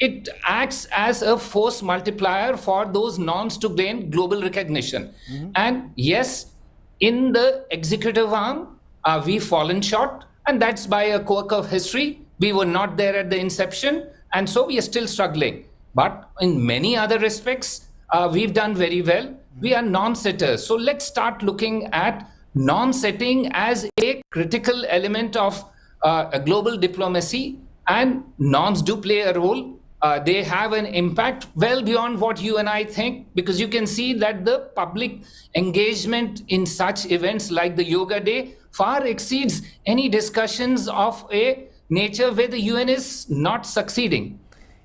it acts as a force multiplier for those norms to gain global recognition. And yes, in the executive arm, we've fallen short, and that's by a quirk of history. We were not there at the inception, and so we are still struggling. But in many other respects, we've done very well. We are norm setters. So let's start looking at norm setting as a critical element of a global diplomacy, and norms do play a role. They have an impact well beyond what you and I think, because you can see that the public engagement in such events like the Yoga Day far exceeds any discussions of a nature where the UN is not succeeding.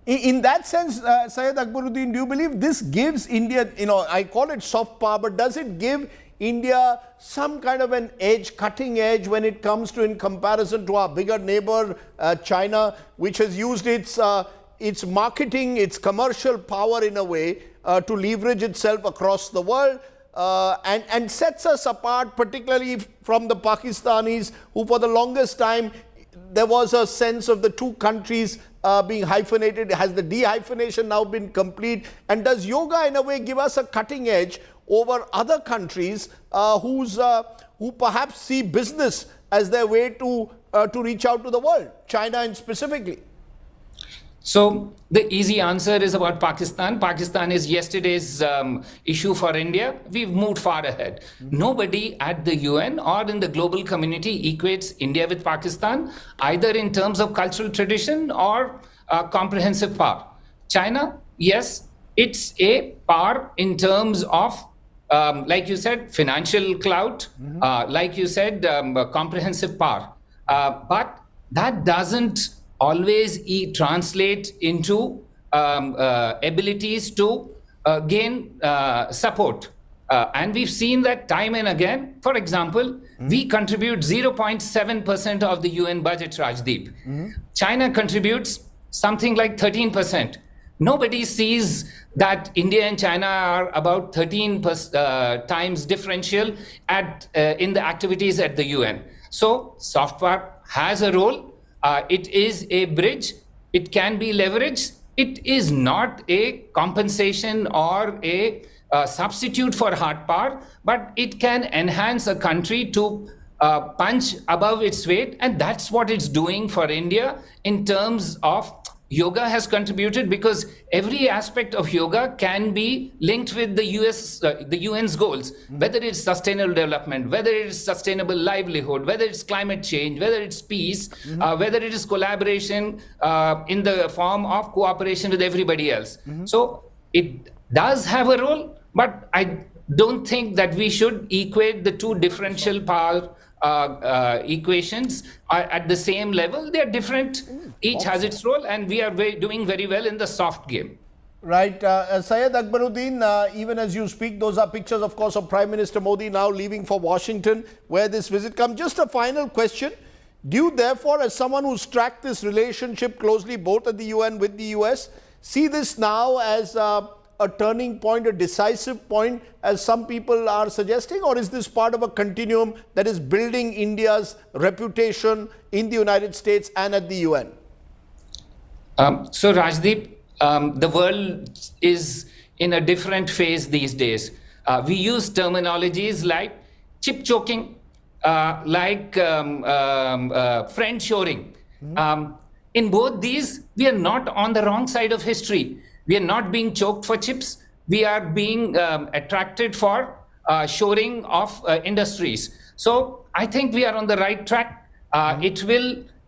In that sense, Syed Akbaruddin, do you believe this gives India, I call it soft power, but does it give India some kind of an edge, cutting edge, when it comes to, in comparison to our bigger neighbor, China, which has used its marketing, its commercial power in a way to leverage itself across the world, and sets us apart, particularly from the Pakistanis, who for the longest time, there was a sense of the two countries being hyphenated. Has the dehyphenation now been complete? And does yoga in a way give us a cutting edge over other countries who perhaps see business as their way to reach out to the world, China and specifically? So the easy answer is about Pakistan. Pakistan is yesterday's issue for India. We've moved far ahead. Nobody at the UN or in the global community equates India with Pakistan, either in terms of cultural tradition or comprehensive power. China, yes, it's a power in terms of, like you said, financial clout, like you said, comprehensive power. But that doesn't always translate into abilities to gain support. And we've seen that time and again. For example, we contribute 0.7% of the UN budget, Rajdeep. China contributes something like 13%. Nobody sees that India and China are about 13 times differential in the activities at the UN. So soft power has a role. It is a bridge. It can be leveraged. It is not a compensation or a substitute for hard power, but it can enhance a country to punch above its weight. And that's what it's doing for India in terms of yoga has contributed, because every aspect of yoga can be linked with the UN's goals, whether it's sustainable development, whether it's sustainable livelihood, whether it's climate change, whether it's peace, whether it is collaboration in the form of cooperation with everybody else. So it does have a role, but I don't think that we should equate the two differential power equations at the same level. They're different. Each has its role, and we are doing very well in the soft game. Right. Syed Akbaruddin, even as you speak, those are pictures, of course, of Prime Minister Modi now leaving for Washington, where this visit comes. Just a final question. Do you, therefore, as someone who's tracked this relationship closely, both at the UN with the US, see this now as a turning point, a decisive point, as some people are suggesting, or is this part of a continuum that is building India's reputation in the United States and at the UN? So Rajdeep, the world is in a different phase these days. We use terminologies like chip choking, like friend shoring. In both these, we are not on the wrong side of history. We are not being choked for chips. We are being attracted for shoring of industries. So I think we are on the right track.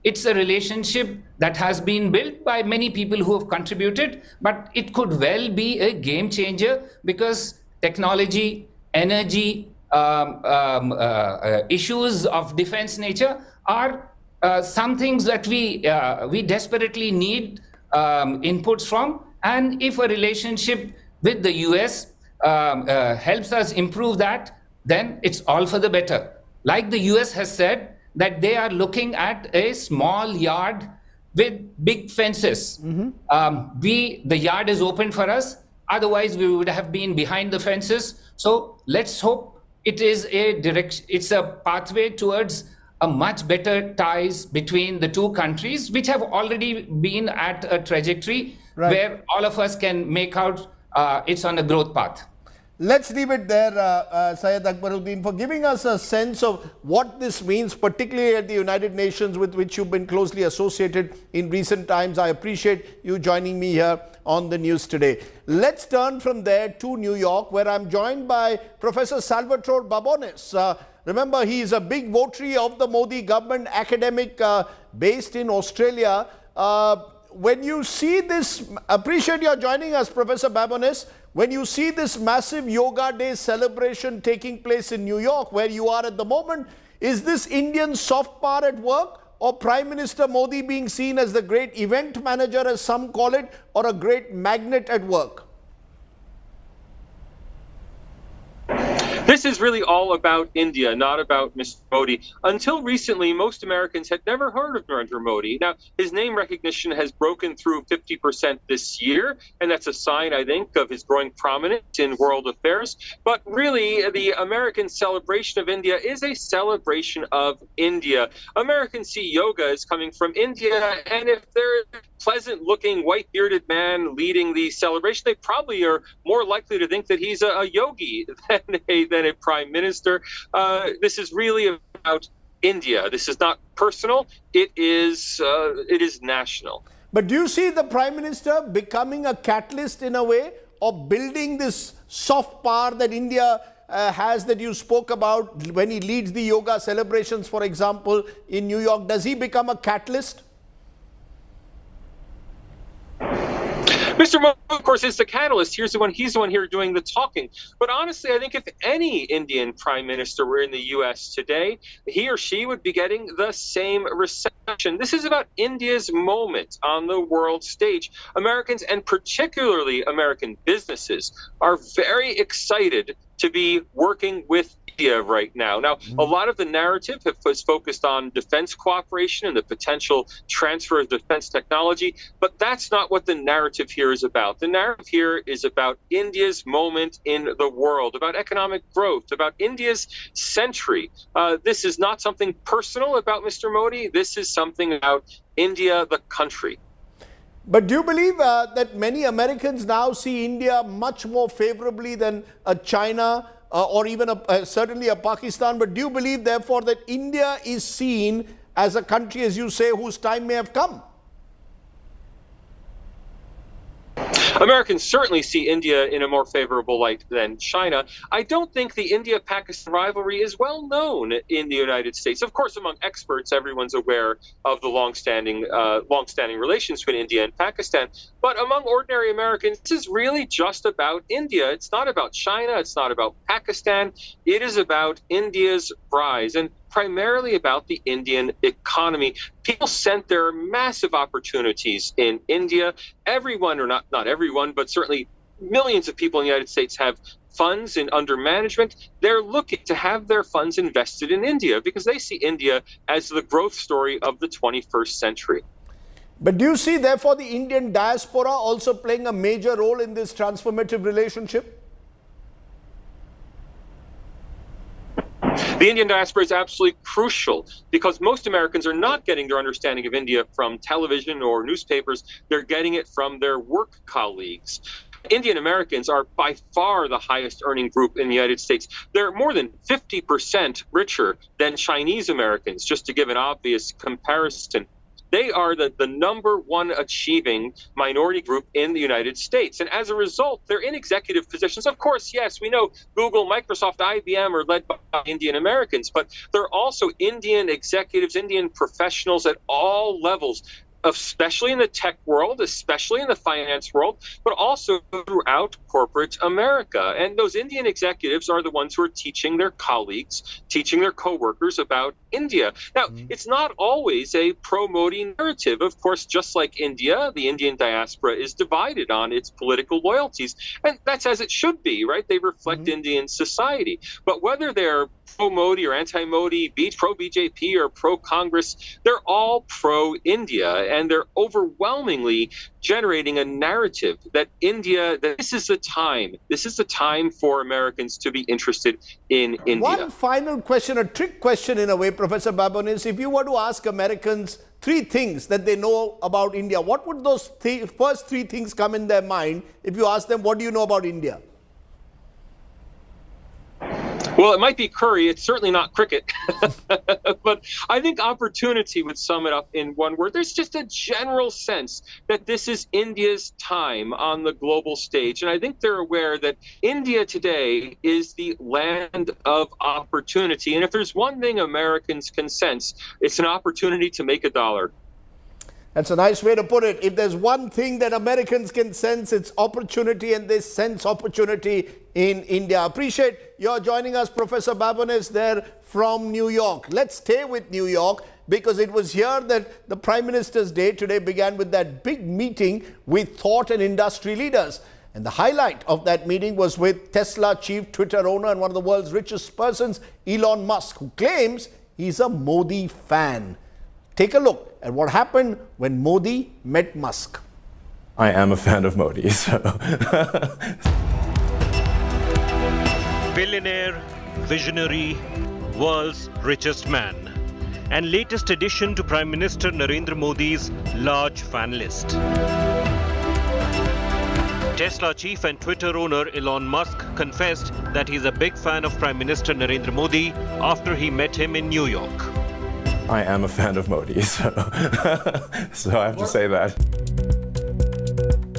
It's a relationship that has been built by many people who have contributed, but it could well be a game changer, because technology, energy, issues of defense nature are some things that we desperately need inputs from. And if a relationship with the US helps us improve that, then it's all for the better. Like the US has said that they are looking at a small yard with big fences. The yard is open for us. Otherwise, we would have been behind the fences. So let's hope it is it's a pathway towards a much better ties between the two countries, which have already been at a trajectory where all of us can make out it's on a growth path. Let's leave it there, Syed Akbaruddin, for giving us a sense of what this means, particularly at the United Nations, with which you've been closely associated in recent times. I appreciate you joining me here on the news today. Let's turn from there to New York, where I'm joined by Professor Salvatore Babones. Remember, he is a big votary of the Modi government, academic based in Australia. When you see this, appreciate your joining us, Professor Babones. When you see this massive Yoga Day celebration taking place in New York, where you are at the moment, is this Indian soft power at work, or Prime Minister Modi being seen as the great event manager, as some call it, or a great magnet at work? This is really all about India, not about Mr. Modi. Until recently, most Americans had never heard of Narendra Modi. Now, his name recognition has broken through 50% this year, and that's a sign, I think, of his growing prominence in world affairs. But really, the American celebration of India is a celebration of India. Americans see yoga as coming from India, and if they're a pleasant-looking, white-bearded man leading the celebration, they probably are more likely to think that he's a yogi than a prime minister. This is really about India. This is not personal. It is national. But do you see the Prime Minister becoming a catalyst in a way of building this soft power that India has, that you spoke about when he leads the yoga celebrations, for example, in New York? Does he become a catalyst? Mr. Modi, of course, is the catalyst. He's the one here doing the talking. But honestly, I think if any Indian prime minister were in the U.S. today, he or she would be getting the same reception. This is about India's moment on the world stage. Americans, and particularly American businesses, are very excited to be working with India right now. Now, a lot of the narrative was focused on defense cooperation and the potential transfer of defense technology, but that's not what the narrative here is about. The narrative here is about India's moment in the world, about economic growth, about India's century. This is not something personal about Mr. Modi. This is something about India, the country. But do you believe that many Americans now see India much more favorably than China or even certainly a Pakistan? But do you believe, therefore, that India is seen as a country, as you say, whose time may have come? Americans certainly see India in a more favorable light than China. I don't think the India-Pakistan rivalry is well known in the United States. Of course, among experts, everyone's aware of the long-standing relations between India and Pakistan. But among ordinary Americans, this is really just about India. It's not about China. It's not about Pakistan. It is about India's rise, and primarily about the Indian economy. People sense there are massive opportunities in India. Everyone, or not everyone, but certainly millions of people in the United States have funds under management. They're looking to have their funds invested in India because they see India as the growth story of the 21st century. But do you see, therefore, the Indian diaspora also playing a major role in this transformative relationship? The Indian diaspora is absolutely crucial because most Americans are not getting their understanding of India from television or newspapers. They're getting it from their work colleagues. Indian Americans are by far the highest earning group in the United States. They're more than 50% richer than Chinese Americans, just to give an obvious comparison. They are the number one achieving minority group in the United States. And as a result, they're in executive positions. Of course, yes, we know Google, Microsoft, IBM are led by Indian Americans, but they're also Indian executives, Indian professionals at all levels, especially in the tech world, especially in the finance world, but also throughout corporate America. And those Indian executives are the ones who are teaching their colleagues, teaching their coworkers about India. Now, it's not always a pro-Modi narrative. Of course, just like India, the Indian diaspora is divided on its political loyalties. And that's as it should be, right? They reflect Indian society. But whether they're pro-Modi or anti-Modi, pro-BJP or pro-Congress, they're all pro-India. and they're overwhelmingly generating a narrative that India, that this is the time for Americans to be interested in India. One final question, a trick question in a way, Professor Babon, is if you were to ask Americans 3 things that they know about India, what would those first 3 things come in their mind if you ask them, what do you know about India? Well, it might be curry. It's certainly not cricket. But I think opportunity would sum it up in one word. There's just a general sense that this is India's time on the global stage. And I think they're aware that India today is the land of opportunity. And if there's one thing Americans can sense, it's an opportunity to make a dollar. That's a nice way to put it. If there's one thing that Americans can sense, it's opportunity, and they sense opportunity in India. Appreciate your joining us, Professor Babones, there from New York. Let's stay with New York, because it was here that the Prime Minister's Day today began with that big meeting with thought and industry leaders. And the highlight of that meeting was with Tesla chief Twitter owner and one of the world's richest persons, Elon Musk, who claims he's a Modi fan. Take a look at what happened when Modi met Musk. I am a fan of Modi, so. Billionaire, visionary, world's richest man, and latest addition to Prime Minister Narendra Modi's large fan list. Tesla chief and Twitter owner Elon Musk confessed that he's a big fan of Prime Minister Narendra Modi after he met him in New York. I am a fan of Modi, so, so I have to say that.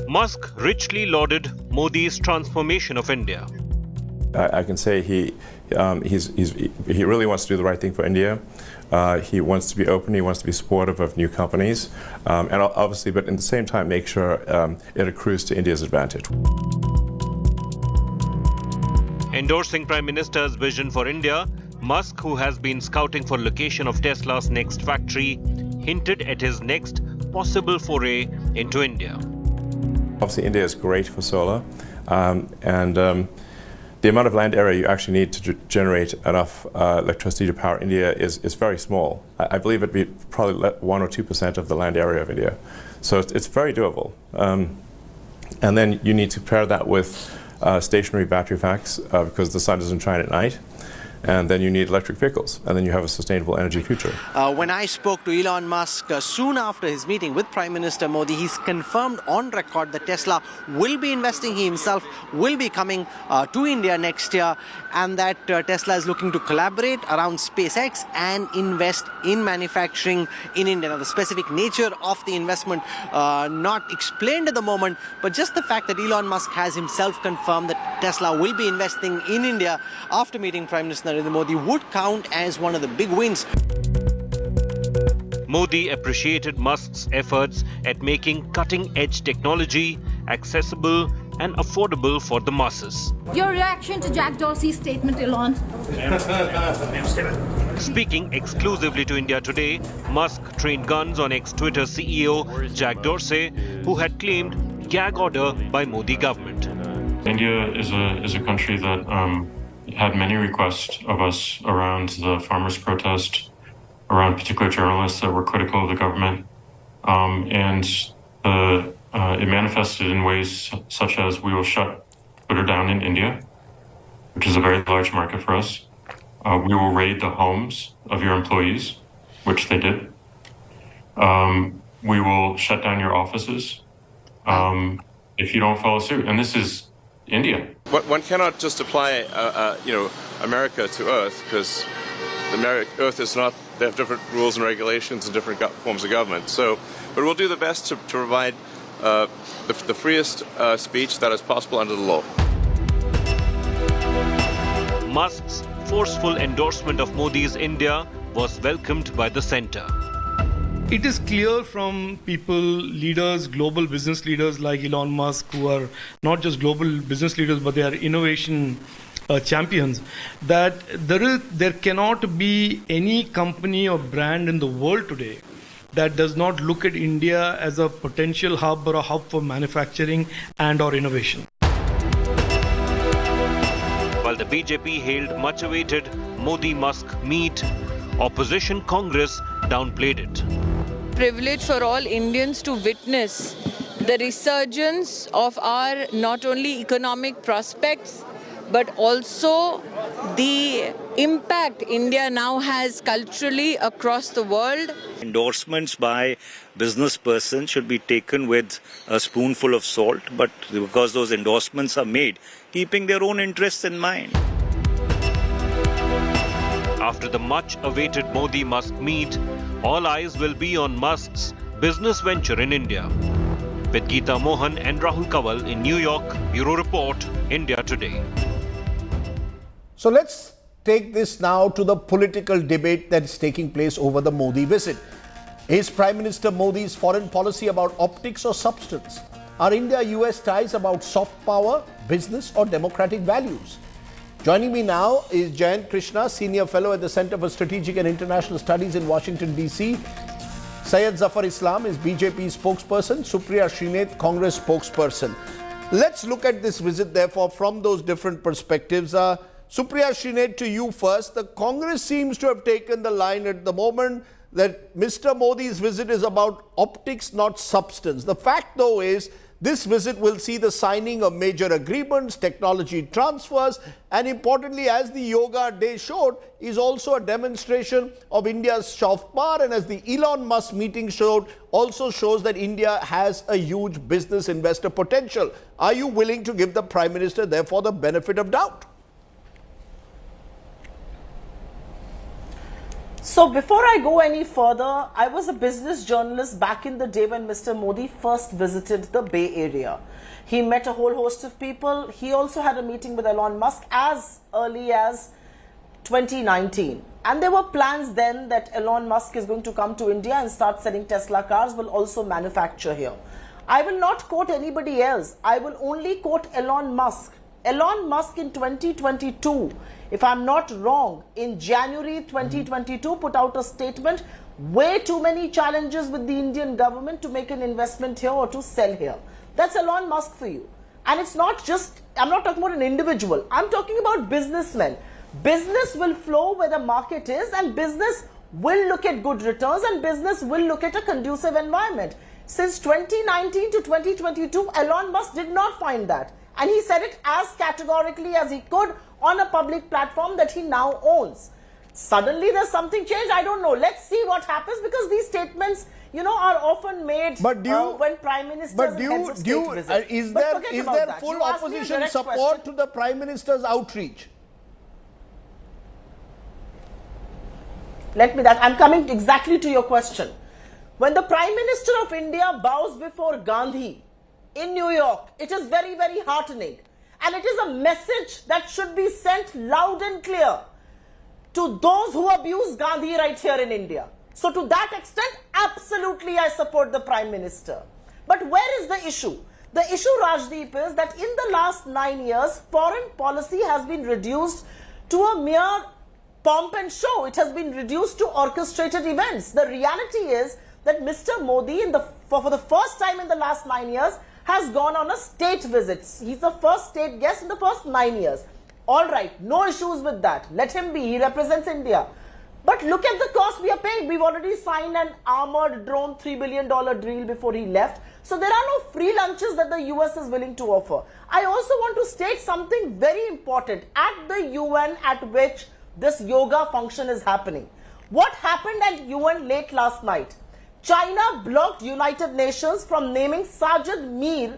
Musk richly lauded Modi's transformation of India. I can say he really wants to do the right thing for India. He wants to be open. He wants to be supportive of new companies, and obviously, but at the same time, make sure it accrues to India's advantage. Endorsing Prime Minister's vision for India, Musk, who has been scouting for location of Tesla's next factory, hinted at his next possible foray into India. Obviously, India is great for solar, and the amount of land area you actually need to generate enough electricity to power India is very small. I believe it'd be probably 1 or 2% of the land area of India. So it's very doable. And then you need to pair that with stationary battery packs because the sun doesn't shine at night. And then you need electric vehicles, and then you have a sustainable energy future. When I spoke to Elon Musk soon after his meeting with Prime Minister Modi, he's confirmed on record that Tesla will be investing, he himself will be coming to India next year, and that Tesla is looking to collaborate around SpaceX and invest in manufacturing in India. Now, the specific nature of the investment not explained at the moment, but just the fact that Elon Musk has himself confirmed that Tesla will be investing in India after meeting Prime Minister Narendra Modi would count as one of the big wins. Modi appreciated Musk's efforts at making cutting-edge technology accessible and affordable for the masses. Your reaction to Jack Dorsey's statement, Elon? Speaking exclusively to India Today, Musk trained guns on ex-Twitter CEO Jack Dorsey, who had claimed gag order by Modi government. India is a country that had many requests of us around the farmers' protest, around particular journalists that were critical of the government, and it manifested in ways such as we will shut Twitter down in India, which is a very large market for us. We will raid the homes of your employees, which they did. We will shut down your offices if you don't follow suit. And this is India. One cannot just apply, America to Earth, because Earth is not. They have different rules and regulations and different forms of government. So, but we'll do the best to provide the freest speech that is possible under the law. Musk's forceful endorsement of Modi's India was welcomed by the centre. It is clear from people, leaders, global business leaders like Elon Musk, who are not just global business leaders, but they are innovation champions, that there cannot be any company or brand in the world today that does not look at India as a potential hub or a hub for manufacturing and or innovation. While the BJP hailed much-awaited Modi-Musk meet, opposition Congress downplayed it. privilege for all Indians to witness the resurgence of our not only economic prospects, but also the impact India now has culturally across the world. Endorsements by business persons should be taken with a spoonful of salt, but because those endorsements are made, keeping their own interests in mind. After the much-awaited Modi-Musk meet, all eyes will be on Musk's business venture in India. With Geeta Mohan and Rahul Kawal in New York, Bureau Report, India Today. So let's take this now to the political debate that is taking place over the Modi visit. Is Prime Minister Modi's foreign policy about optics or substance? Are India-US ties about soft power, business or democratic values? Joining me now is Jayant Krishna, Senior Fellow at the Center for Strategic and International Studies in Washington, D.C. Syed Zafar Islam is BJP spokesperson, Supriya Srinath, Congress spokesperson. Let's look at this visit, therefore, from those different perspectives. Supriya Srinath, to you first. The Congress seems to have taken the line at the moment that Mr. Modi's visit is about optics, not substance. The fact, though, is this visit will see the signing of major agreements, technology transfers, and importantly, as the Yoga Day showed, is also a demonstration of India's soft power, and as the Elon Musk meeting showed, also shows that India has a huge business investor potential. Are you willing to give the Prime Minister, therefore, the benefit of doubt? So before I go any further, I was a business journalist back in the day when Mr. Modi first visited the Bay Area. He met a whole host of people. He also had a meeting with Elon Musk as early as 2019. And there were plans then that Elon Musk is going to come to India and start selling Tesla cars, will also manufacture here. I will not quote anybody else. I will only quote Elon Musk. Elon Musk in 2022, if I'm not wrong, in January 2022 put out a statement, way too many challenges with the Indian government to make an investment here or to sell here. That's Elon Musk for you. And it's not just, I'm not talking about an individual, I'm talking about businessmen. Business will flow where the market is, and business will look at good returns, and business will look at a conducive environment. Since 2019 to 2022, Elon Musk did not find that. And he said it as categorically as he could on a public platform that he now owns. Suddenly there's something changed. I don't know. Let's see what happens, because these statements, you know, are often made when Prime Ministers and heads of state visit. Is there full opposition support to the Prime Minister's outreach? I'm coming exactly to your question. When the Prime Minister of India bows before Gandhi in New York, it is very, very heartening. And it is a message that should be sent loud and clear to those who abuse Gandhi right here in India. So to that extent, absolutely I support the Prime Minister. But where is the issue? The issue, Rajdeep, is that in the last 9 years, foreign policy has been reduced to a mere pomp and show. It has been reduced to orchestrated events. The reality is that Mr. Modi, for the first time in the last 9 years, has gone on a state visit. He's the first state guest in the first 9 years. All right, no issues with that. Let him be. He represents India. But look at the cost we are paying. We've already signed an armored drone $3 billion deal before he left. So there are no free lunches that the US is willing to offer. I also want to state something very important. At the UN at which this yoga function is happening, what happened at UN late last night? China blocked United Nations from naming Sajid Mir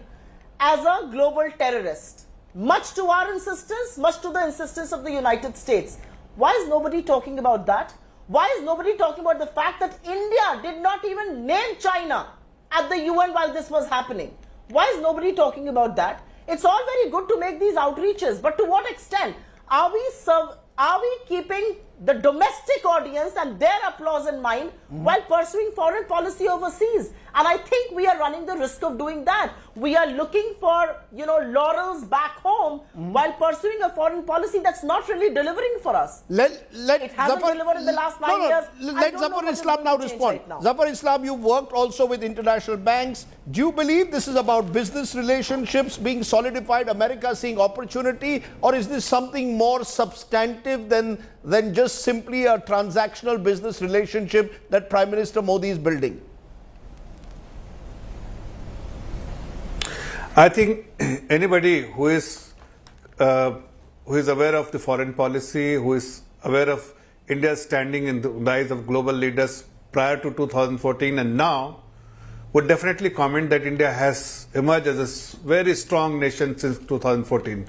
as a global terrorist. Much to our insistence, much to the insistence of the United States. Why is nobody talking about that? Why is nobody talking about the fact that India did not even name China at the UN while this was happening? Why is nobody talking about that? It's all very good to make these outreaches, but to what extent? Are we keeping the domestic audience and their applause in mind while pursuing foreign policy overseas? And I think we are running the risk of doing that. We are looking for, laurels back home while pursuing a foreign policy that's not really delivering for us. It hasn't delivered in the last 9 years. Let Zafar Islam now respond. Zafar Islam, you've worked also with international banks. Do you believe this is about business relationships being solidified, America seeing opportunity, or is this something more substantive than just simply a transactional business relationship that Prime Minister Modi is building? I think anybody who is aware of the foreign policy, who is aware of India's standing in the eyes of global leaders prior to 2014 and now, would definitely comment that India has emerged as a very strong nation since 2014.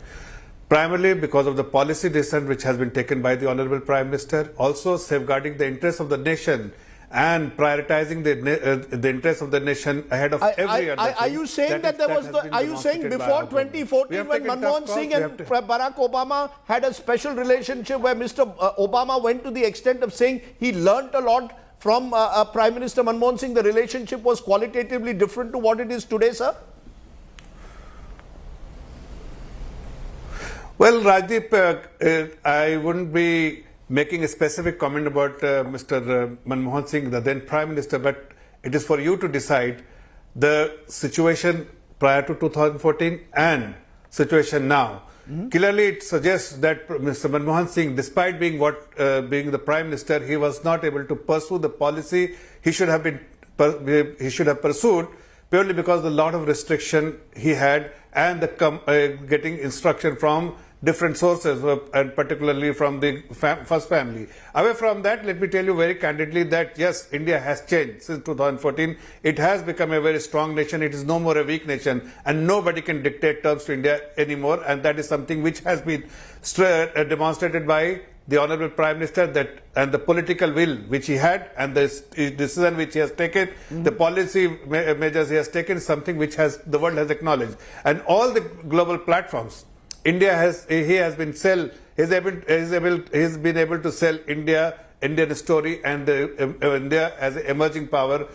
Primarily because of the policy decision which has been taken by the Honorable Prime Minister, also safeguarding the interests of the nation and prioritizing the interests of the nation ahead of every other thing. Are you saying that there was are you saying before 2014 when Manmohan Singh and Barack Obama had a special relationship where Mr. Obama went to the extent of saying he learnt a lot from Prime Minister Manmohan Singh, the relationship was qualitatively different to what it is today, sir? Well, Rajdeep, I wouldn't be making a specific comment about Mr. Manmohan Singh, the then Prime Minister, but it is for you to decide the situation prior to 2014 and situation now. Clearly, it suggests that Mr. Manmohan Singh, despite being the Prime Minister, he was not able to pursue the policy he should have pursued purely because of the lot of restriction he had and the getting instruction from different sources, and particularly from the first family. Away from that, let me tell you very candidly that yes, India has changed since 2014. It has become a very strong nation. It is no more a weak nation, and nobody can dictate terms to India anymore. And that is something which has been demonstrated by the Honorable Prime Minister, and the political will which he had, and the decision which he has taken, the policy measures he has taken, is something which the world has acknowledged. And all the global platforms, India has been able to sell Indian story and India as an emerging power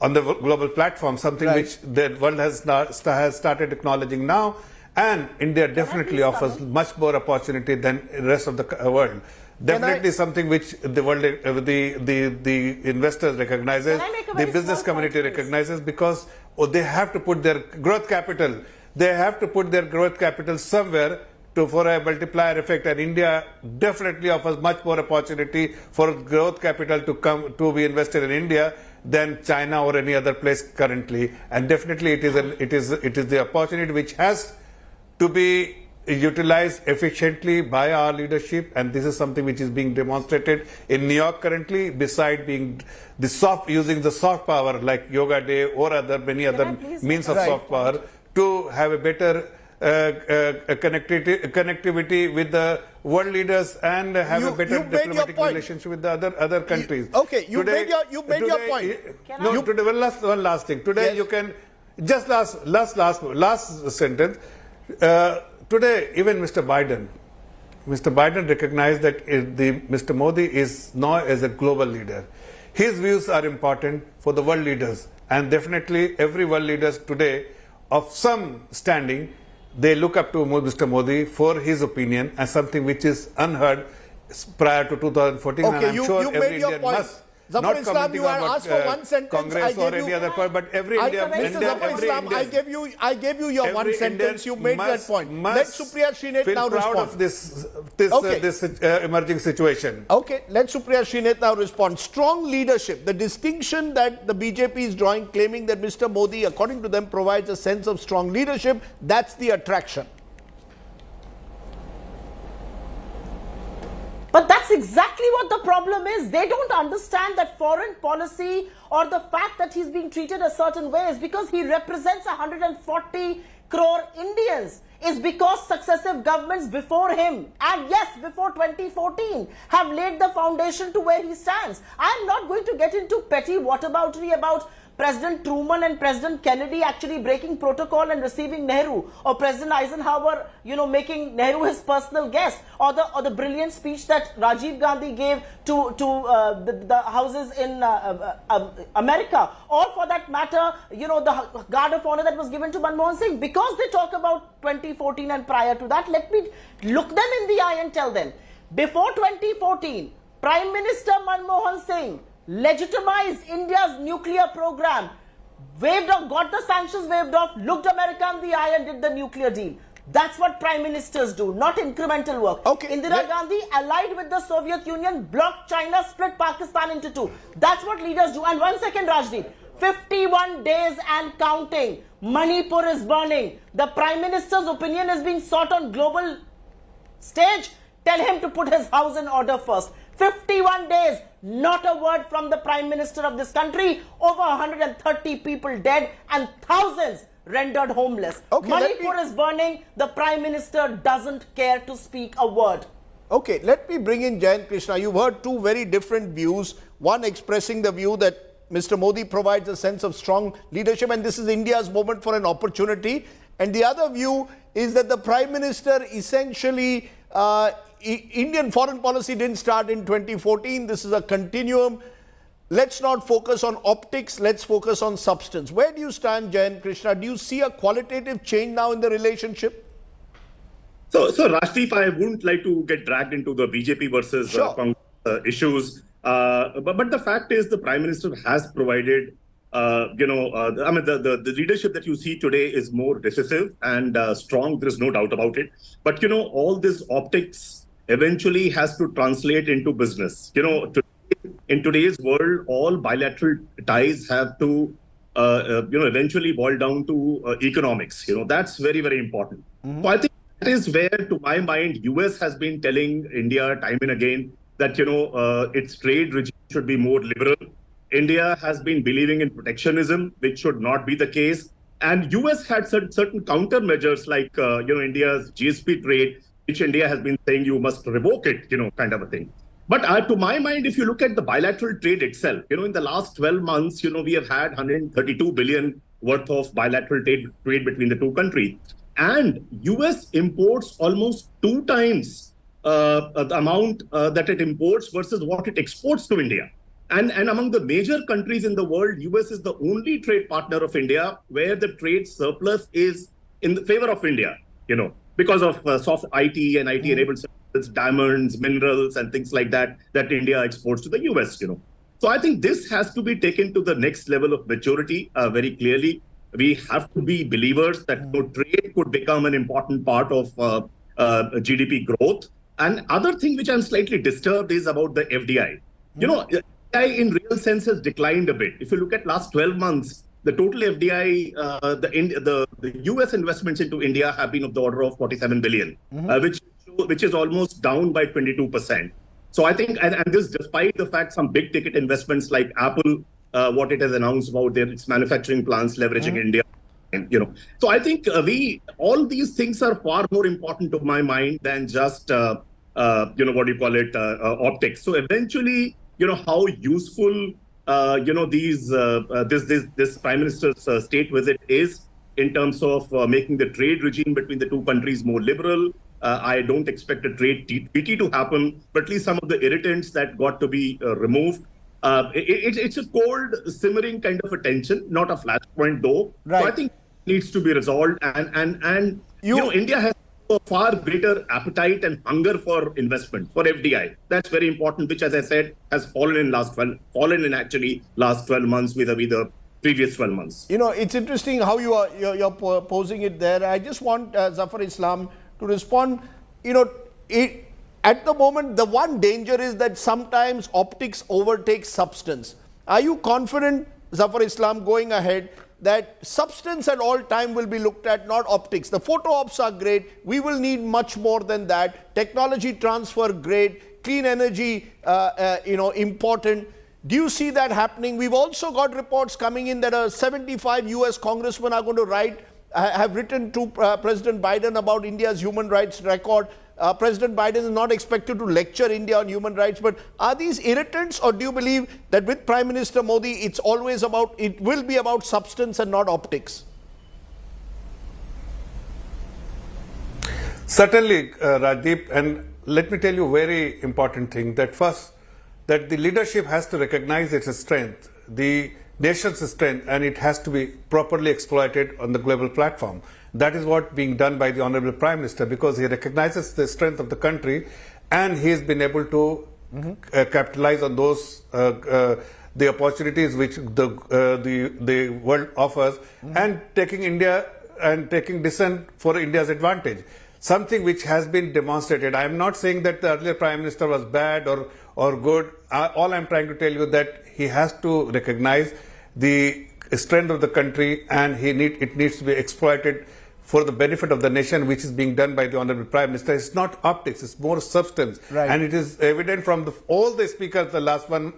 on the global platform, something which the world has started acknowledging now. And India definitely offers much more opportunity than the rest of the world. Definitely something which the world, the investors recognizes, the business community recognizes, because they have to put their growth capital. They have to put their growth capital somewhere for a multiplier effect, and India definitely offers much more opportunity for growth capital to be invested in India than China or any other place currently. And definitely it is the opportunity which has to be utilized efficiently by our leadership, and this is something which is being demonstrated in New York currently, beside being using the soft power like Yoga Day or many other means of soft power to have a better connectivity with the world leaders and have a better diplomatic relationship with the other countries. You made your point. Today one last thing. Today you can just last sentence. Today, even Mr. Biden recognized that Mr. Modi is now as a global leader. His views are important for the world leaders, and definitely every world leaders today of some standing, they look up to Mr. Modi for his opinion as something which is unheard prior to 2014. Okay, and I'm sure every Indian point. must. Zafar Islam, you are asked for one sentence. Congress or any other part, but every Indian. I gave you your one sentence. You made that point. Let Supriya Shrinet now respond. Proud of this emerging situation. Okay, let Supriya Shrinet now respond. Strong leadership, the distinction that the BJP is drawing, claiming that Mr. Modi, according to them, provides a sense of strong leadership. That's the attraction. But that's exactly what the problem is. They don't understand that foreign policy or the fact that he's being treated a certain way is because he represents 140 crore Indians. Is because successive governments before him, and yes, before 2014, have laid the foundation to where he stands. I'm not going to get into petty whataboutery about President Truman and President Kennedy actually breaking protocol and receiving Nehru, or President Eisenhower, making Nehru his personal guest, or the brilliant speech that Rajiv Gandhi gave to the houses in America, or for that matter, the guard of honor that was given to Manmohan Singh. Because they talk about 2014 and prior to that, let me look them in the eye and tell them, before 2014, Prime Minister Manmohan Singh legitimized India's nuclear program, waived off, got the sanctions waived off, looked America in the eye and did the nuclear deal. That's what prime ministers do, not incremental work. Indira Gandhi allied with the Soviet Union, blocked China, split Pakistan into two. That's what leaders do. And 1 second, Rajdeep. 51 days and counting. Manipur is burning. The Prime Minister's opinion is being sought on global stage. Tell him to put his house in order first. 51 days, not a word from the Prime Minister of this country. Over 130 people dead and thousands rendered homeless. Okay, Manipur is burning. The Prime Minister doesn't care to speak a word. Okay, let me bring in Jayant Krishna. You've heard two very different views. One expressing the view that Mr. Modi provides a sense of strong leadership and this is India's moment for an opportunity. And the other view is that the Prime Minister essentially, Indian foreign policy didn't start in 2014. This is a continuum. Let's not focus on optics. Let's focus on substance. Where do you stand, Jayant Krishna? Do you see a qualitative change now in the relationship? So Rajdeep, I wouldn't like to get dragged into the BJP versus Congress issues. But the fact is the Prime Minister has provided, the leadership that you see today is more decisive and strong. There is no doubt about it. But, all this optics eventually has to translate into business. In today's world, all bilateral ties have to, eventually boil down to economics. That's very, very important. So I think that is where, to my mind, US has been telling India time and again that, its trade regime should be more liberal. India has been believing in protectionism, which should not be the case. And US had certain countermeasures like, India's GSP trade, which India has been saying you must revoke it, kind of a thing. But to my mind, if you look at the bilateral trade itself, in the last 12 months, we have had 132 billion worth of bilateral trade between the two countries. And US imports almost 2 times the amount that it imports versus what it exports to India. And among the major countries in the world, US is the only trade partner of India where the trade surplus is in the favor of India, because of soft IT and IT-enabled services, diamonds, minerals, and things like that India exports to the US, So I think this has to be taken to the next level of maturity very clearly. We have to be believers that trade could become an important part of GDP growth. And other thing which I'm slightly disturbed is about the FDI. FDI in real sense has declined a bit. If you look at last 12 months, the total FDI, the US investments into India have been of the order of 47 billion, which is almost down by 22%. So I think, and this despite the fact some big ticket investments like Apple, what it has announced about its manufacturing plants leveraging India. And, so I think all these things are far more important to my mind than just, optics. So eventually, how useful, this Prime Minister's state visit is in terms of making the trade regime between the two countries more liberal. I don't expect a trade treaty to happen, but at least some of the irritants that got to be removed. It's a cold, simmering kind of a tension, not a flashpoint though. Right. So I think it needs to be resolved. And India has a far greater appetite and hunger for investment, for FDI. That's very important, which, as I said, has fallen in last 12 months vis-a-vis the previous 12 months. It's interesting how you're posing it there. I just want Zafar Islam to respond. At the moment, the one danger is that sometimes optics overtakes substance. Are you confident, Zafar Islam, going ahead, that substance at all time will be looked at, not optics? The photo ops are great. We will need much more than that. Technology transfer, great. Clean energy, important. Do you see that happening? We've also got reports coming in that 75 US congressmen are going to have written to President Biden about India's human rights record. President Biden is not expected to lecture India on human rights, but are these irritants, or do you believe that with Prime Minister Modi, it will be about substance and not optics? Certainly, Rajdeep, and let me tell you a very important thing, that first, that the leadership has to recognize its strength, the nation's strength, and it has to be properly exploited on the global platform. That is what being done by the Honorable Prime Minister, because he recognizes the strength of the country and he has been able to capitalize on those the opportunities which the world offers, and taking India and taking dissent for India's advantage. Something which has been demonstrated. I am not saying that the earlier Prime Minister was bad or good. All I am trying to tell you that he has to recognize the strength of the country, and it needs to be exploited for the benefit of the nation, which is being done by the Honorable Prime Minister. It's not optics, it's more substance. Right. And it is evident from all the speakers, the last 1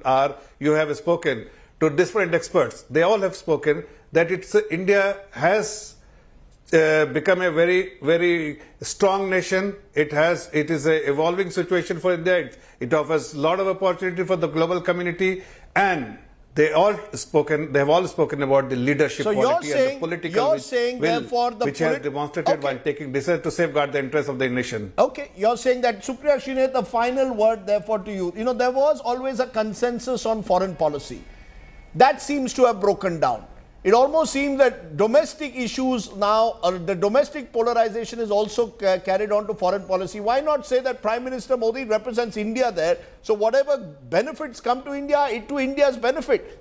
hour you have spoken to different experts. They all have spoken that India has become a very, very strong nation. It is an evolving situation for India. It offers a lot of opportunity for the global community, and they have all spoken about the leadership quality and the political will, which has demonstrated while taking decisions to safeguard the interests of the nation. Okay, you're saying that, Supriya Shrinate, the final word therefore to you. You know, there was always a consensus on foreign policy. That seems to have broken down. It almost seems that domestic issues now, or the domestic polarization is also carried on to foreign policy. Why not say that Prime Minister Modi represents India there? So whatever benefits come to India, it to India's benefit.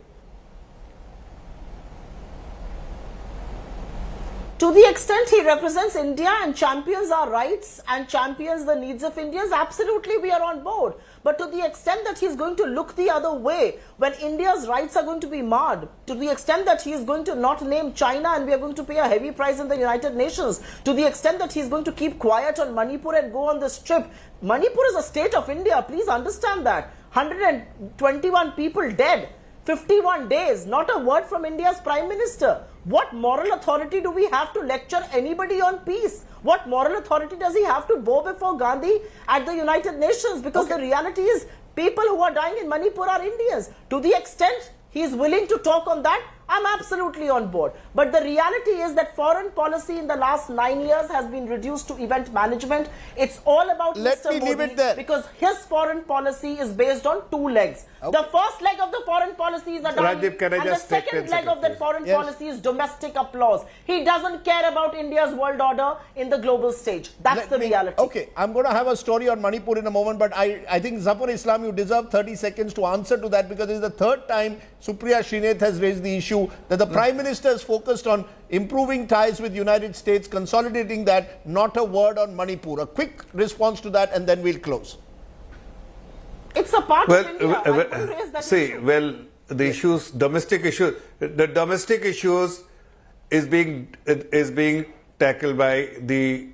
To the extent he represents India and champions our rights and champions the needs of Indians, absolutely we are on board. But to the extent that he's going to look the other way when India's rights are going to be marred, to the extent that he is going to not name China and we are going to pay a heavy price in the United Nations, to the extent that he's going to keep quiet on Manipur and go on this trip. Manipur is a state of India, please understand that. 121 people dead. 51 days, not a word from India's Prime Minister. What moral authority do we have to lecture anybody on peace? What moral authority does he have to bow before Gandhi at the United Nations? Because the reality is, people who are dying in Manipur are Indians. To the extent he is willing to talk on that, I'm absolutely on board. But the reality is that foreign policy in the last 9 years has been reduced to event management. It's all about Mr. Modi, leave it there. because his foreign policy is based on two legs. Okay. The first leg of the foreign policy is Rajdeep, and the second leg of that foreign policy is domestic applause. He doesn't care about India's world order in the global stage. That's the reality. Okay, I'm going to have a story on Manipur in a moment, but I think Zafar Islam, you deserve 30 seconds to answer to that, because it's the third time Supriya Shrinate has raised the issue that the Prime Minister is focused on improving ties with the United States, consolidating that, not a word on Manipur. A quick response to that and then we'll close. It's a part of India. The issues, domestic issues is being tackled by the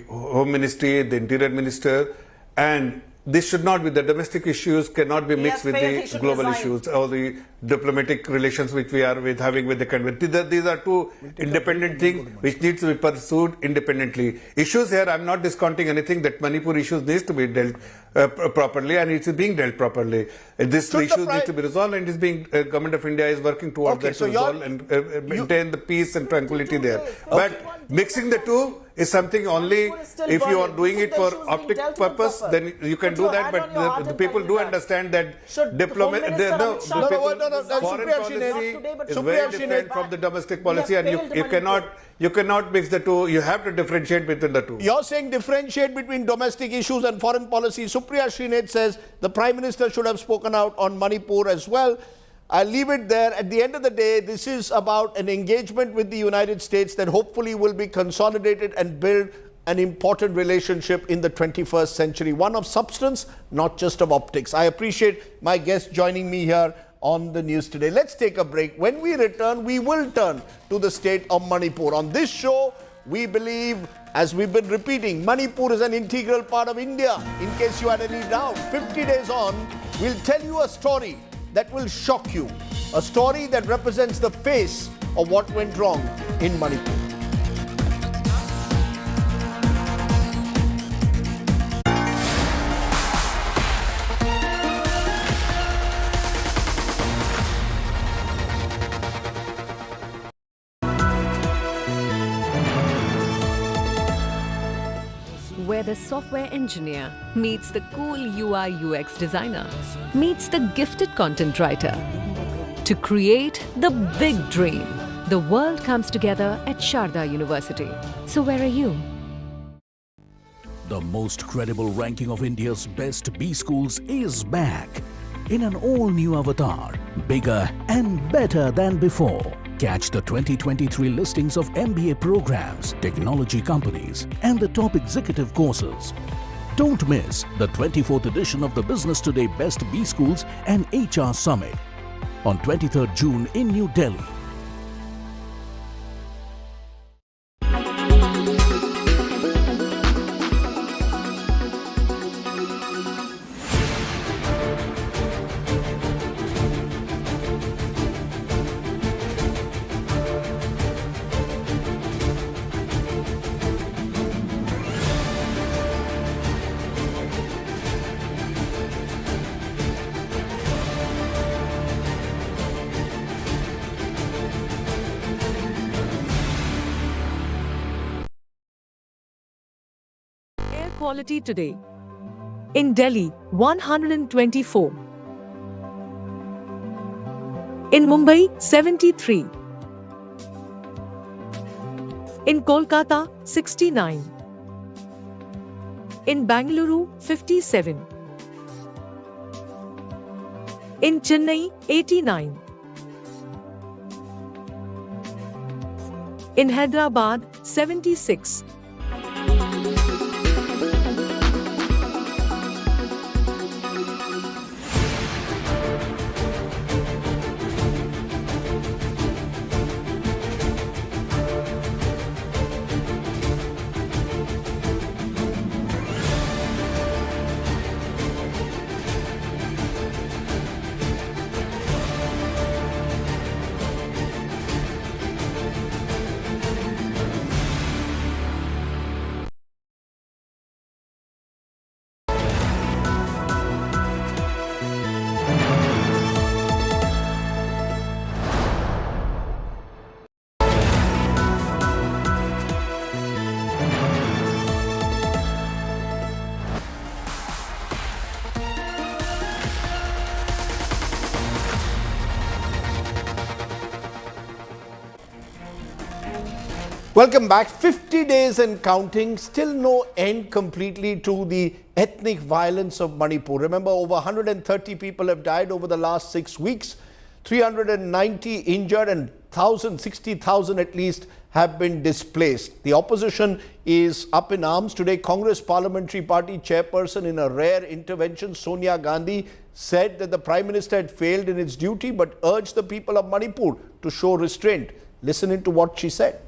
Home Ministry, the Interior Minister, and this should not be, the domestic issues cannot be mixed with the global issues or the diplomatic relations which we are having with the country. These are two independent things which needs to be pursued independently. Issues here, I'm not discounting anything, that Manipur issues needs to be dealt properly, and it's being dealt properly. This issues need to be resolved, and Government of India is working towards that to resolve and maintain the peace and tranquility there. But mixing the two is something only if you are doing it for optic purpose, then you can do that. But the people do understand that foreign policy is very different from the domestic policy, and you cannot mix the two. You have to differentiate between the two. You're saying differentiate between domestic issues and foreign policy. Supriya Shrinate says the Prime Minister should have spoken out on Manipur as well. I'll leave it there. At the end of the day, this is about an engagement with the United States that hopefully will be consolidated and build an important relationship in the 21st century. One of substance, not just of optics. I appreciate my guests joining me here on the news today. Let's take a break. When we return, we will turn to the state of Manipur. On this show, we believe, as we've been repeating, Manipur is an integral part of India. In case you had any doubt, 50 days on, we'll tell you a story that will shock you. A story that represents the face of what went wrong in Manipur. Where the software engineer meets the cool UI UX designer, meets the gifted content writer. To create the big dream, the world comes together at Sardesai University. So where are you? The most credible ranking of India's best B schools is back in an all-new avatar, bigger and better than before. Catch the 2023 listings of MBA programs, technology companies, and the top executive courses. Don't miss the 24th edition of the Business Today Best B Schools and HR Summit. on 23rd June in New Delhi. Air quality today. In Delhi, 124. In Mumbai, 73. In Kolkata, 69. In Bangalore, 57. In Chennai, 89. In Hyderabad, 76. Welcome back. 50 days and counting, still no end completely to the ethnic violence of Manipur. Remember, over 130 people have died over the last 6 weeks, 390 injured and 60,000 at least have been displaced. The opposition is up in arms. Today, Congress Parliamentary Party chairperson, in a rare intervention, Sonia Gandhi, said that the Prime Minister had failed in its duty but urged the people of Manipur to show restraint. Listen into what she said.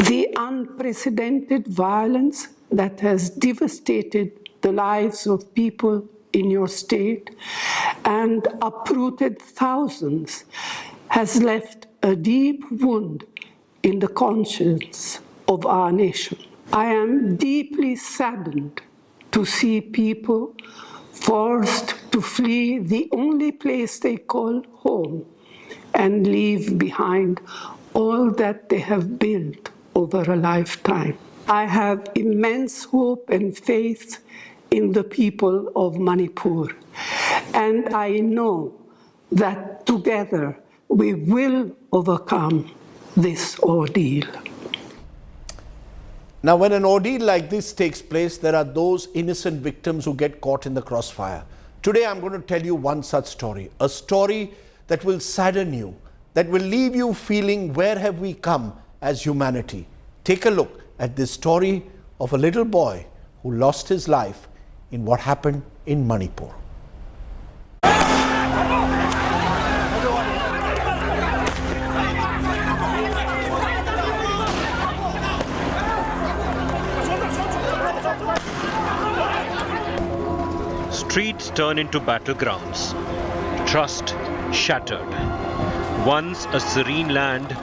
The unprecedented violence that has devastated the lives of people in your state and uprooted thousands has left a deep wound in the conscience of our nation. I am deeply saddened to see people forced to flee the only place they call home and leave behind all that they have built over a lifetime. I have immense hope and faith in the people of Manipur, and I know that together we will overcome this ordeal. Now, when an ordeal like this takes place, there are those innocent victims who get caught in the crossfire. Today, I'm going to tell you one such story, a story that will sadden you, that will leave you feeling, where have we come as humanity? Take a look at this story of a little boy who lost his life in what happened in Manipur. Streets turn into battlegrounds. Trust shattered. Once a serene land,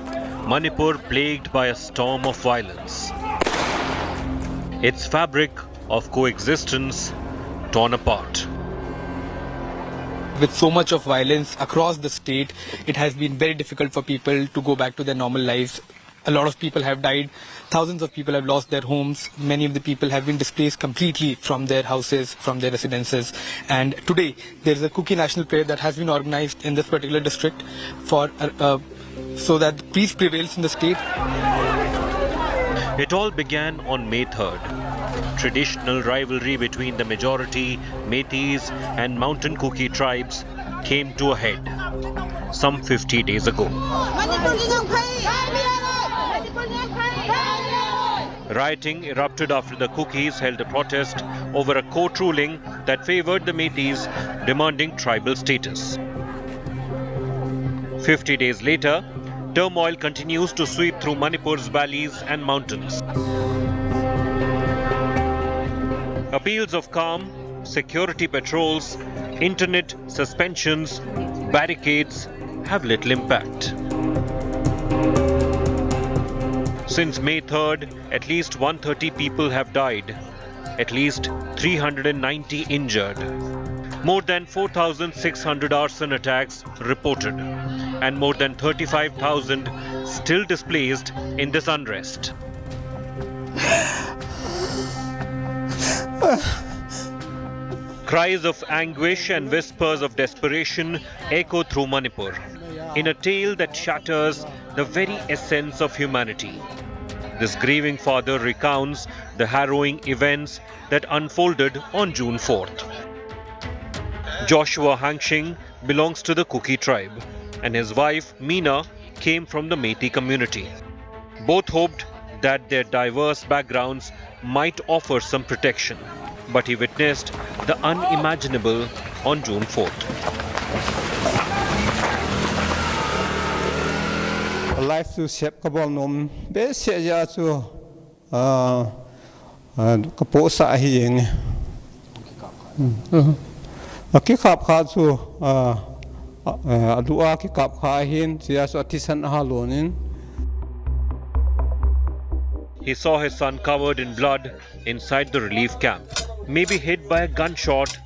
Manipur plagued by a storm of violence. Its fabric of coexistence torn apart. With so much of violence across the state, it has been very difficult for people to go back to their normal lives. A lot of people have died. Thousands of people have lost their homes. Many of the people have been displaced completely from their houses, from their residences. And today, there is a Kuki National Prayer that has been organized in this particular district for so that peace prevails in the state. It all began on May 3rd. Traditional rivalry between the majority Meiteis and Mountain Kuki tribes came to a head some 50 days ago. Rioting erupted after the Kukis held a protest over a court ruling that favored the Meiteis, demanding tribal status. 50 days later, turmoil continues to sweep through Manipur's valleys and mountains. Appeals of calm, security patrols, internet suspensions, barricades have little impact. Since May 3rd, at least 130 people have died, at least 390 injured. More than 4,600 arson attacks reported, and more than 35,000 still displaced in this unrest. Cries of anguish and whispers of desperation echo through Manipur, in a tale that shatters the very essence of humanity. This grieving father recounts the harrowing events that unfolded on June 4th. Joshua Hangshing belongs to the Kuki tribe, and his wife Meena came from the Metis community. Both hoped that their diverse backgrounds might offer some protection, but he witnessed the unimaginable on June 4th. Life to ship kabal nom be seja to kaposa hiyeng ki kap kha chu adua ki kap kha hin sia so atisan halonin. He saw his son covered in blood inside the relief camp, maybe hit by a gunshot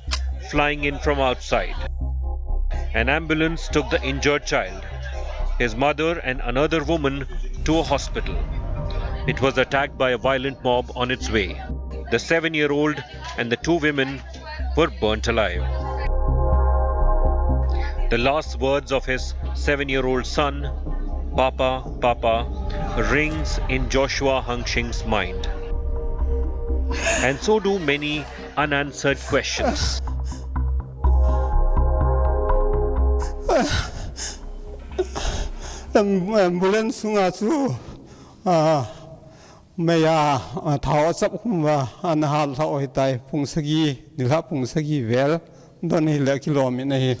flying in from outside. An ambulance took the injured child, his mother and another woman, to a hospital. It was attacked by a violent mob on its way. The 7-year-old and the 2 women were burnt alive. The last words of his 7-year-old son, "Papa, Papa," rings in Joshua Hangshing's mind. And so do many unanswered questions. Ambulance nga chu meya thao sap khumwa anhal thao hitai pungsagi nilha pungsagi vel don hi la kilometer hi.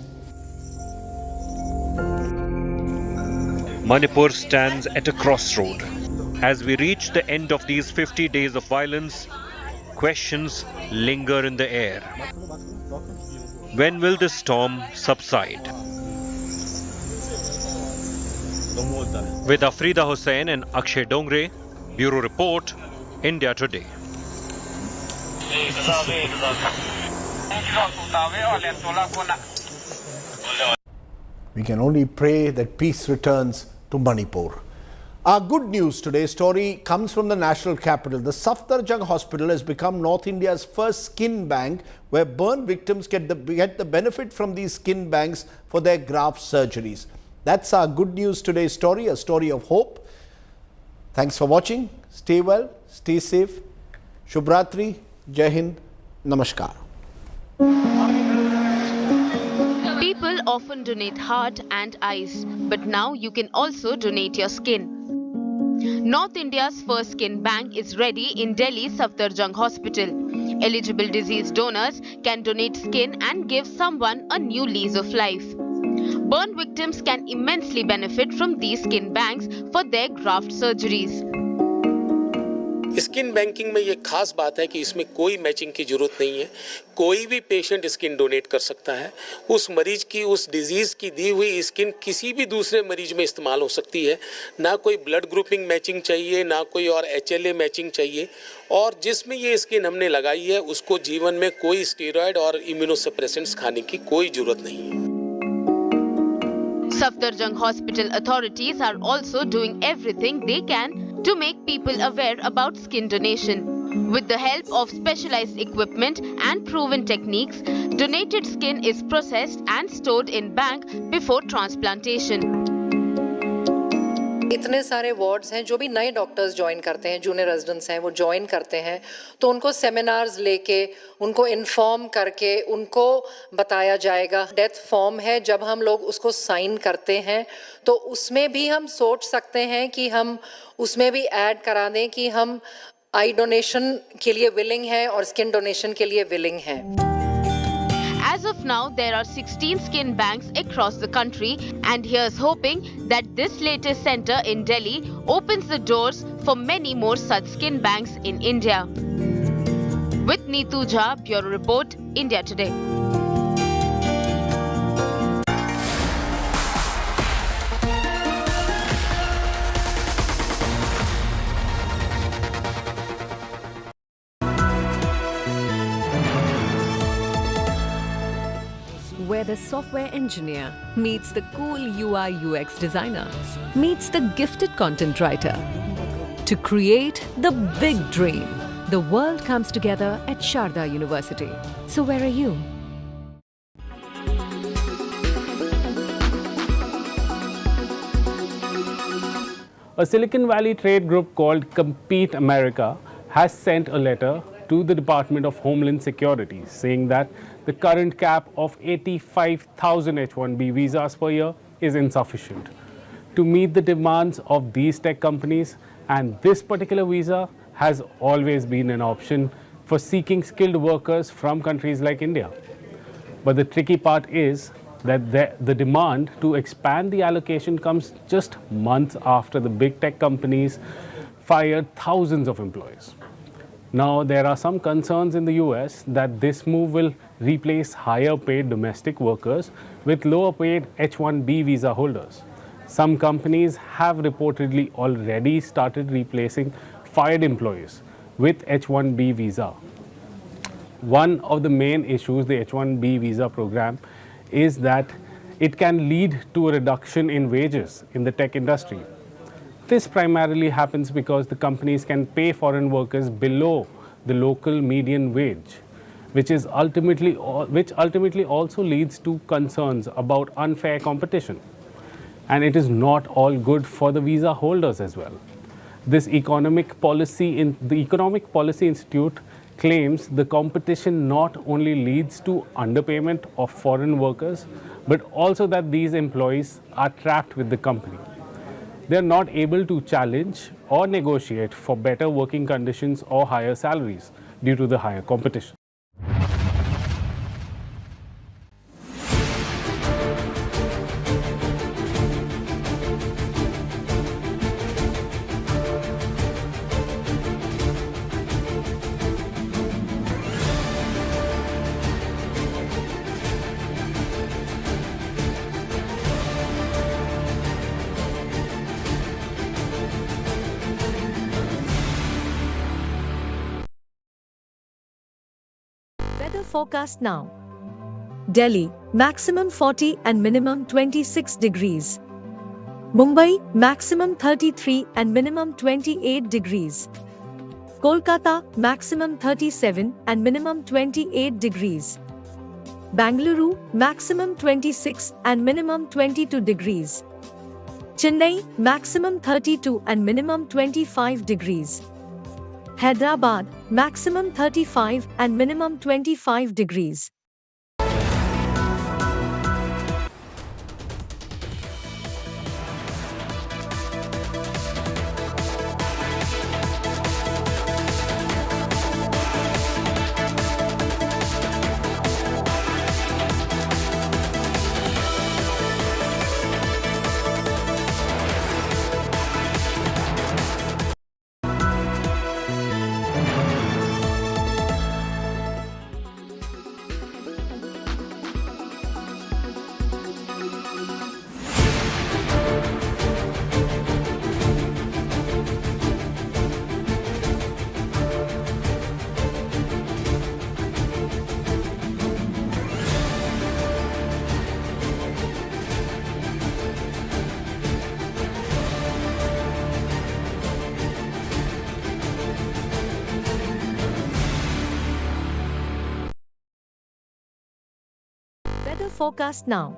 Manipur stands at a crossroad. As we reach the end of these 50 days of violence, questions linger in the air. When will the storm subside? With Afrida Hussain and Akshay Dongre, Bureau Report, India Today. We can only pray that peace returns to Manipur. Our good news today's story comes from the national capital. The Safdarjung Hospital has become North India's first skin bank where burn victims get the benefit from these skin banks for their graft surgeries. That's our good news today's story, a story of hope. Thanks for watching. Stay well, stay safe. Shubhratri, Jai Hind, Namaskar. People often donate heart and eyes, but now you can also donate your skin. North India's first skin bank is ready in Delhi's Safdarjung Hospital. Eligible disease donors can donate skin and give someone a new lease of life. Burn victims can immensely benefit from these skin banks for their graft surgeries. Skin banking में ये खास बात है कि इसमें कोई matching की जरूरत नहीं है. कोई भी पेशेंट स्किन डोनेट कर सकता है. उस मरीज की उस डिजीज की दी हुई स्किन किसी भी दूसरे मरीज में इस्तेमाल हो सकती है. ना कोई ब्लड ग्रुपिंग मैचिंग चाहिए, ना कोई और HLA मैचिंग चाहिए. और जिसमें ये स्किन हमने लगाई है उसको जीवन में कोई स्टेरॉयड और इम्यूनोसप्रेसेंट्स खाने की कोई जरूरत नहीं है. Safdarjung Hospital authorities are also doing everything they can to make people aware about skin donation. With the help of specialized equipment and proven techniques, donated skin is processed and stored in bank before transplantation. इतने सारे wards हैं जो भी नए doctors join करते हैं, junior residents हैं, वो ज्वाइन करते हैं तो उनको सेमिनार्स लेके उनको इन्फॉर्म करके उनको बताया जाएगा. डेथ फॉर्म है, जब हम लोग उसको साइन करते हैं तो उसमें भी हम सोच सकते हैं कि हम उसमें भी ऐड करा दें कि हम आई डोनेशन के लिए विलिंग हैं और स्किन डोनेशन के लिए विलिंग हैं. As of of now, there are 16 skin banks across the country, and here's hoping that this latest center in Delhi opens the doors for many more such skin banks in India. With Neetu Jha, Bureau Report, India Today. Where the software engineer meets the cool UI UX designer, meets the gifted content writer. To create the big dream, the world comes together at Sardesai University. So where are you? A Silicon Valley trade group called Compete America has sent a letter to the Department of Homeland Security saying that the current cap of 85,000 H-1B visas per year is insufficient to meet the demands of these tech companies, and this particular visa has always been an option for seeking skilled workers from countries like India. But the tricky part is that the demand to expand the allocation comes just months after the big tech companies fired thousands of employees. Now, there are some concerns in the US that this move will replace higher paid domestic workers with lower paid H-1B visa holders. Some companies have reportedly already started replacing fired employees with H-1B visa. One of the main issues the H-1B visa program is that it can lead to a reduction in wages in the tech industry. This primarily happens because the companies can pay foreign workers below the local median wage, which ultimately also leads to concerns about unfair competition. And it is not all good for the visa holders as well. The Economic Policy Institute claims the competition not only leads to underpayment of foreign workers, but also that these employees are trapped with the company. They are not able to challenge or negotiate for better working conditions or higher salaries due to the higher competition. Weather forecast now. Delhi, maximum 40 and minimum 26 degrees. Mumbai, maximum 33 and minimum 28 degrees. Kolkata, maximum 37 and minimum 28 degrees. Bangalore, maximum 26 and minimum 22 degrees. Chennai, maximum 32 and minimum 25 degrees. Hyderabad, maximum 35 and minimum 25 degrees. Weather forecast now.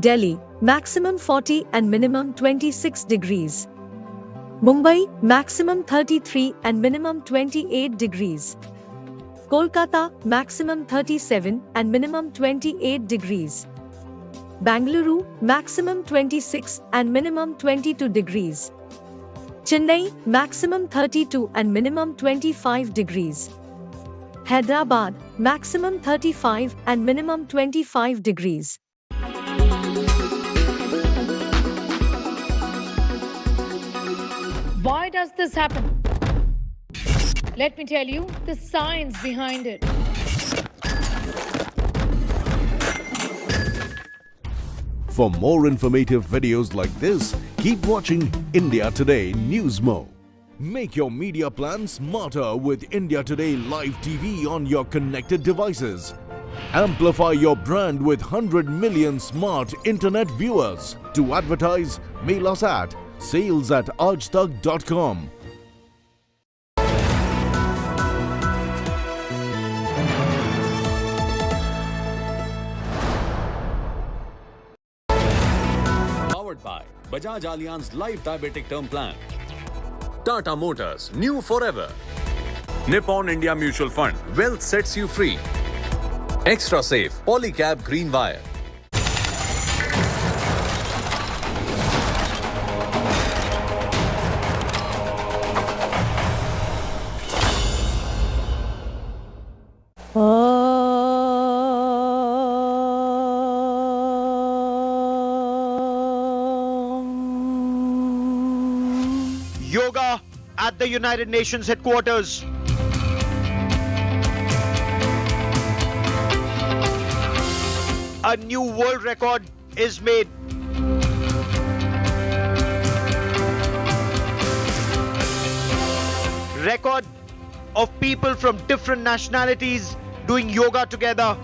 Delhi, maximum 40 and minimum 26 degrees. Mumbai, maximum 33 and minimum 28 degrees. Kolkata, maximum 37 and minimum 28 degrees. Bangalore, maximum 26 and minimum 22 degrees. Chennai, maximum 32 and minimum 25 degrees. Hyderabad, maximum 35 and minimum 25 degrees. Why does this happen? Let me tell you the science behind it. For more informative videos like this, keep watching India Today Newsmo. Make your media plan smarter with India Today Live TV on your connected devices. Amplify your brand with 100 million smart internet viewers. To advertise, mail us at sales@aajtak.com. Powered by Bajaj Allianz Life Diabetic Term Plan. Tata Motors, new forever. Nippon India Mutual Fund, wealth sets you free. Extra Safe, Polycab Green Wire. Yoga at the United Nations headquarters. A new world record is made. Record of people from different nationalities doing yoga together.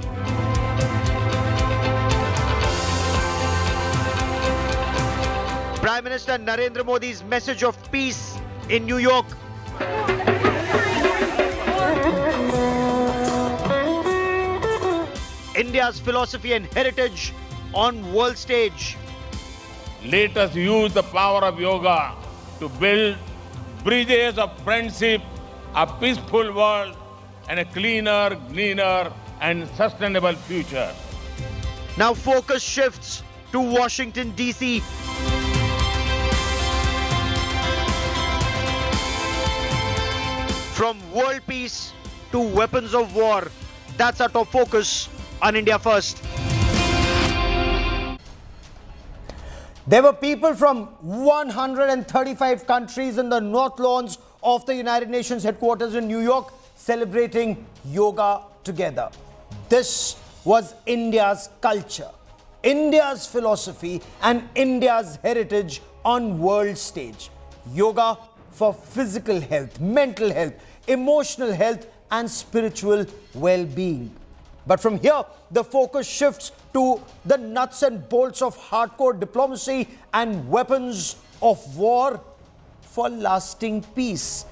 Prime Minister Narendra Modi's message of peace in New York. India's philosophy and heritage on world stage. Let us use the power of yoga to build bridges of friendship, a peaceful world, and a cleaner, greener, and sustainable future. Now focus shifts to Washington, D.C. From world peace to weapons of war, that's our top focus on India First. There were people from 135 countries in the North Lawns of the United Nations headquarters in New York celebrating yoga together. This was India's culture, India's philosophy, and India's heritage on world stage. Yoga for physical health, mental health, emotional health, and spiritual well-being. But from here, the focus shifts to the nuts and bolts of hardcore diplomacy and weapons of war for lasting peace.